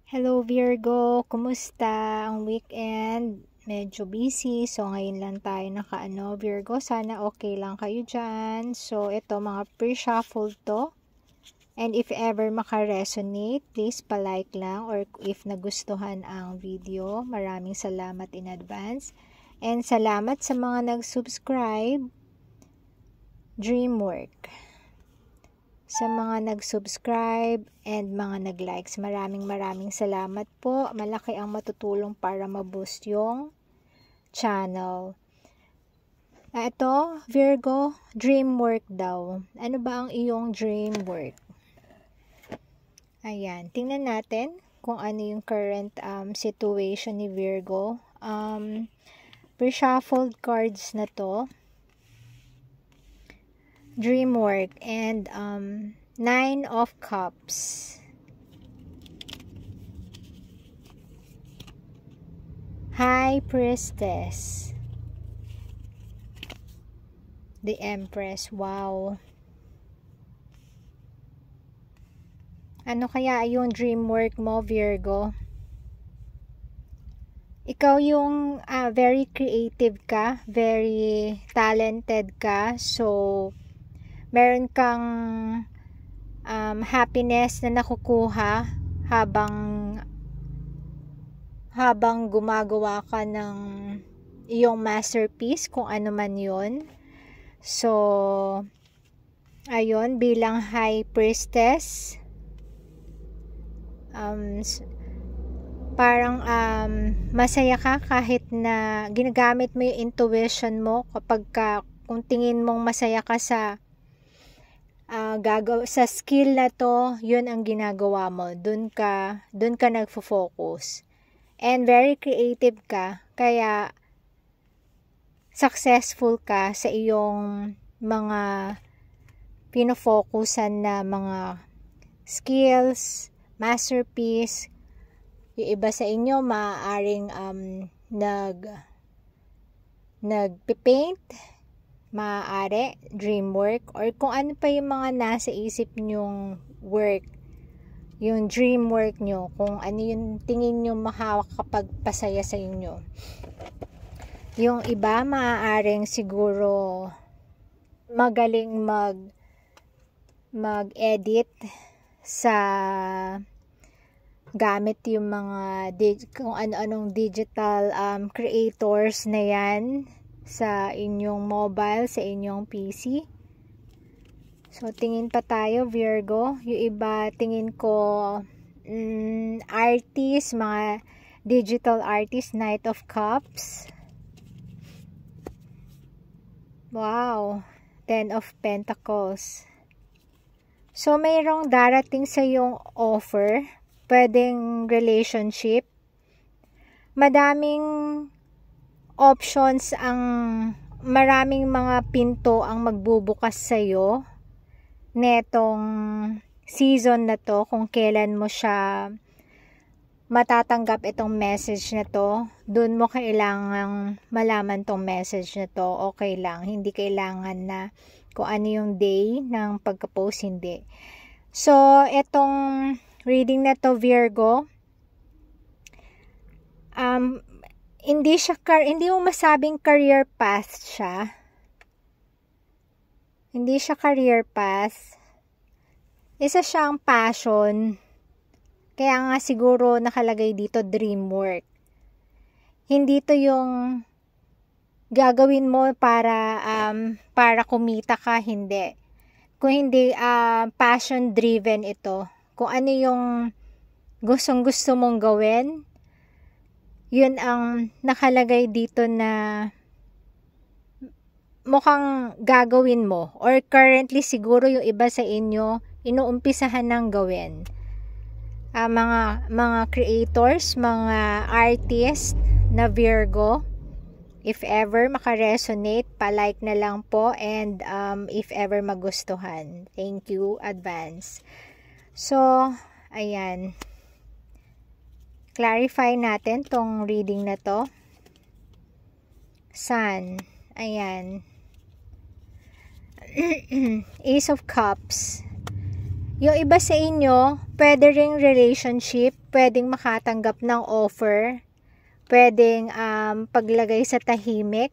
Hello Virgo, kumusta ang weekend? Medyo busy, so ngayon lang tayo Virgo, sana okay lang kayo dyan. So ito, mga pre-shuffle to. And if ever maka-resonate, please palike lang, or if nagustuhan ang video, maraming salamat in advance. And salamat sa mga nag-subscribe. Dreamwork. Sa mga nag-subscribe and mga nag-likes, maraming salamat po. Malaki ang matutulong para ma-boost yung channel. Ito, Virgo, dream work daw. Ano ba ang iyong dream work? Ayan, tingnan natin kung ano yung current situation ni Virgo. Pre-shuffled cards na to. Dream work and 9 of Cups. High Priestess. The Empress. Wow. Ano kaya yung dream work mo, Virgo? Ikaw yung very creative ka, very talented ka, so meron kang happiness na nakukuha habang gumagawa ka ng iyong masterpiece, kung ano man yun. So ayun, bilang High Priestess, parang masaya ka kahit na ginagamit mo yung intuition mo kung tingin mong masaya ka sa sa skill na to, yun ang ginagawa mo. Dun ka nagfo-focus. And very creative ka, kaya successful ka sa iyong mga pino-focusan na mga skills, masterpiece. Yung iba sa inyo maaaring nagpe-paint, maaari, dream work, or kung ano pa yung mga nasa isip nyong work, yung dream work nyo, kung ano yung tingin nyo makakapagpasaya sa inyo. Yung iba maaaring siguro magaling mag-edit sa gamit yung mga kung ano-anong digital creators na yan sa inyong mobile, sa inyong PC. So tingin pa tayo, Virgo. Yung iba tingin ko artist, mga digital artist. Knight of Cups. Wow. 10 of Pentacles. So mayroong darating sa yung offer, pwedeng relationship. Madaming options, maraming mga pinto ang magbubukas sa'yo netong season na to, kung kailan mo siya matatanggap itong message na to. Dun mo kailangang malaman tong message na to. Okay lang, hindi kailangan na kung ano yung day ng pagka-post, hindi. So itong reading na to, Virgo, hindi mo masabing career path siya. Hindi siya career path. Isa siyang passion. Kaya nga siguro nakalagay dito dream work. Hindi to yung gagawin mo para kumita ka, hindi. Kung hindi, passion driven ito. Kung ano yung gustong-gusto mong gawin, yun ang nakalagay dito na mukhang gagawin mo, or currently siguro yung iba sa inyo inuumpisahan ng gawin. Mga creators, mga artists na Virgo, if ever maka-resonate, pa-like na lang po, and if ever magustuhan, thank you advance. So ayan, clarify natin tong reading na to. Sun, ayan. Ace of Cups. Yung iba sa inyo, pwede ring relationship, pwedeng makatanggap ng offer, pwedeng paglagay sa tahimik.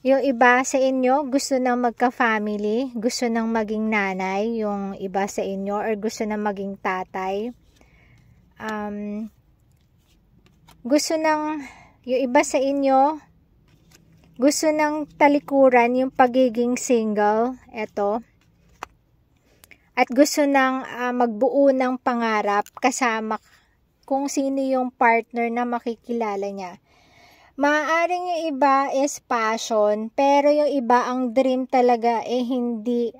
Yung iba sa inyo, gusto nang magka-family, gusto nang maging nanay, yung iba sa inyo, or gusto nang maging tatay. Gusto nang, yung iba sa inyo, gusto nang talikuran yung pagiging single, eto. At gusto nang magbuo ng pangarap kasama kung sino yung partner na makikilala niya. Maaaring yung iba is passion, pero yung iba ang dream talaga hindi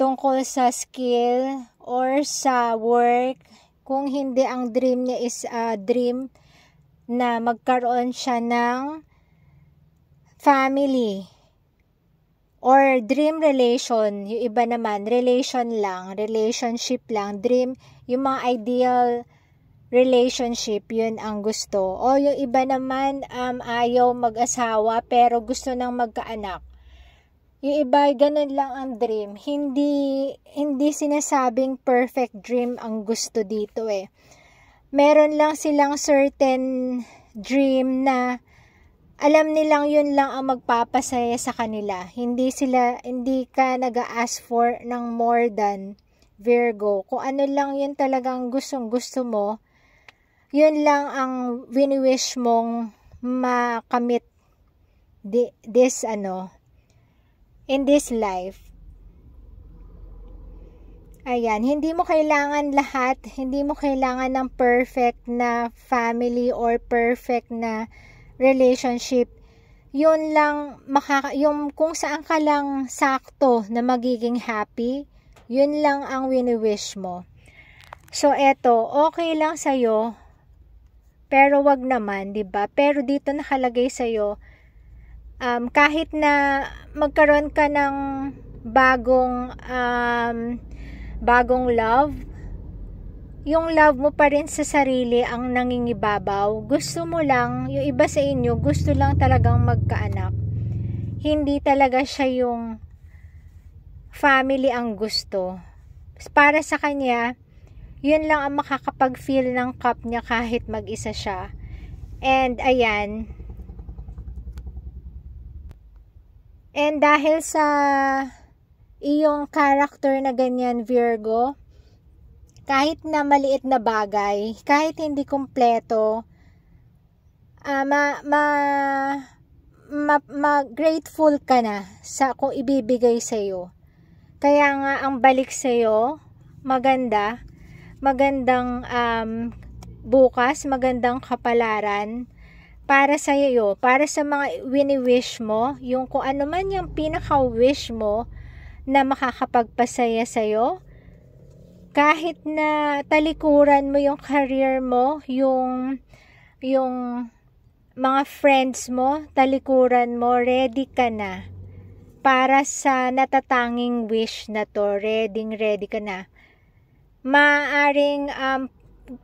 tungkol sa skill or sa work. Kung hindi, ang dream niya is dream na magkaroon siya ng family or dream relation. Yung iba naman relationship lang, dream, yung mga ideal relationship, yun ang gusto. O yung iba naman ayaw mag-asawa pero gusto nang magkaanak. Yung iba ganun lang ang dream. Hindi sinasabing perfect dream ang gusto dito eh. Meron lang silang certain dream na alam nilang yun lang ang magpapasaya sa kanila. Hindi ka nag-a-ask for ng more than, Virgo. Kung ano lang yun talagang gusto mo, yun lang ang wini-wish mong makamit in this life. Ayan, hindi mo kailangan lahat, hindi mo kailangan ng perfect na family or perfect na relationship. Yun lang, yung kung saan ka lang sakto na magiging happy, yun lang ang wini-wish mo. So, eto, okay lang sa'yo, pero wag naman, 'di ba? Pero dito nakalagay sa iyo, kahit na magkaroon ka ng bagong love, yung love mo pa rin sa sarili ang nangingibabaw. Gusto mo lang, yung iba sa inyo, gusto lang talagang magkaanak. Hindi talaga siya yung family ang gusto. Para sa kanya, yun lang ang makakapag-feel ng cup niya kahit mag-isa siya. And ayan. And dahil sa iyong character na ganyan, Virgo, kahit na maliit na bagay, kahit hindi kumpleto, grateful ka na sa kung ibibigay sa iyo. Kaya nga ang balik sa iyo, magandang bukas, magandang kapalaran para sa iyo, para sa mga wini-wish mo, yung kung ano man yung pinaka-wish mo na makakapagpasaya sa iyo. Kahit na talikuran mo yung career mo, yung mga friends mo, talikuran mo, ready ka na para sa natatanging wish na to. Ready ka na. Maaaring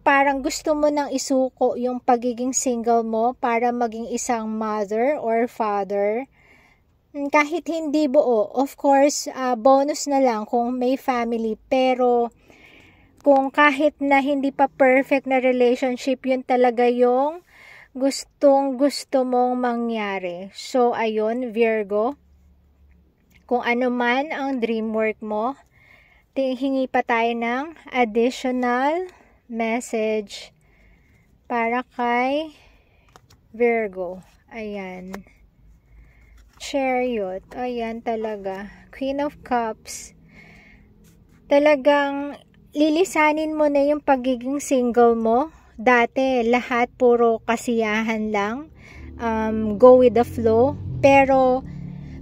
parang gusto mo nang isuko yung pagiging single mo para maging isang mother or father. Kahit hindi buo, of course, bonus na lang kung may family. Pero kung kahit na hindi pa perfect na relationship, yun talaga yung gusto mong mangyari. So, ayun, Virgo. Kung ano man ang dream work mo, hingi pa tayo ng additional message para kay Virgo. Ayan. Chariot. Ayan talaga. Queen of Cups. Talagang lilisanin mo na yung pagiging single mo. Dati, lahat puro kasiyahan lang. Go with the flow. Pero,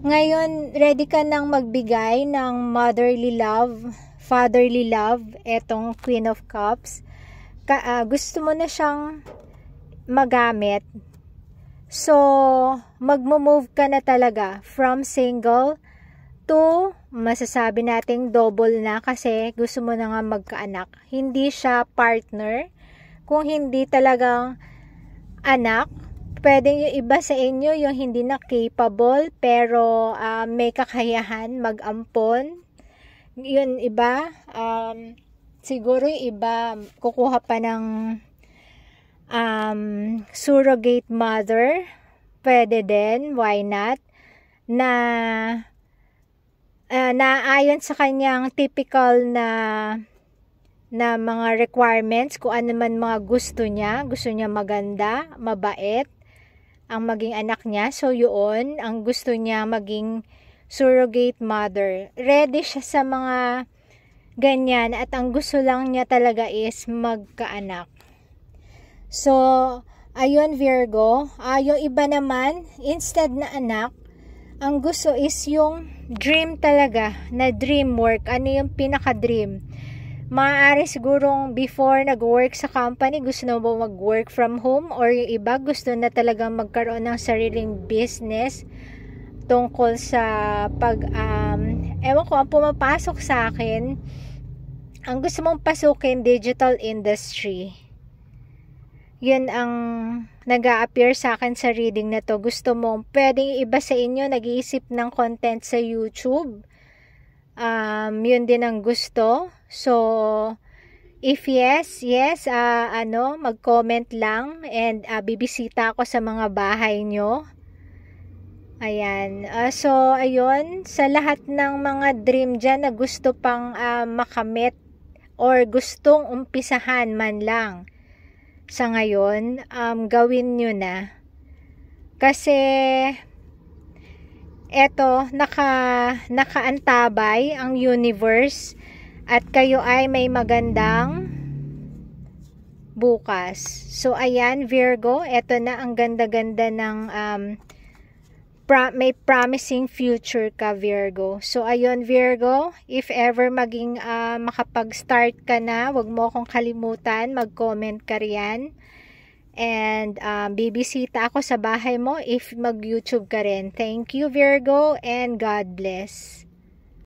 ngayon, ready ka nang magbigay ng motherly love, fatherly love, etong Queen of Cups. Gusto mo na siyang magamit. So, magmo-move ka na talaga from single to, masasabi nating double na kasi gusto mo na nga magkaanak. Hindi siya partner. Kung hindi talagang anak, pwedeng yung iba sa inyo yung hindi na capable pero may kakayahan mag-ampon Yun iba, siguro yung iba kukuha pa ng surrogate mother. Pwede din, why not? Na naayon sa kanyang typical na mga requirements, kung ano man mga gusto niya maganda, mabait ang maging anak niya. So yun, ang gusto niya maging surrogate mother. Ready siya sa mga ganyan at ang gusto lang niya talaga is magkaanak. So ayun Virgo, yung iba naman instead na anak, ang gusto is yung dream talaga, na dream work. Ano yung pinaka-dream? Maaari sigurong before nag-work sa company, gusto na mo mag-work from home, or yung iba gusto na talagang magkaroon ng sariling business tungkol sa ewan ko, ang pumapasok sa akin, ang gusto mong pasukin, digital industry. Yun ang nag-a-appear sa akin sa reading na to. Gusto mong, pwedeng iba sa inyo nag-iisip ng content sa YouTube. Yun din ang gusto. So, if yes, mag-comment lang and bibisita ako sa mga bahay nyo. Ayan. So, ayun, sa lahat ng mga dream dyan na gusto pang makamit or gustong umpisahan man lang sa ngayon, gawin nyo na. Kasi eto, nakaantabay ang universe at kayo ay may magandang bukas. So ayan Virgo, eto na ang ganda-ganda ng may promising future ka Virgo. So ayun Virgo, if ever maging makapag-start ka na, wag mo akong kalimutan, mag-comment ka riyan. And bibisita ako sa bahay mo if mag-YouTube ka rin. Thank you Virgo and God bless.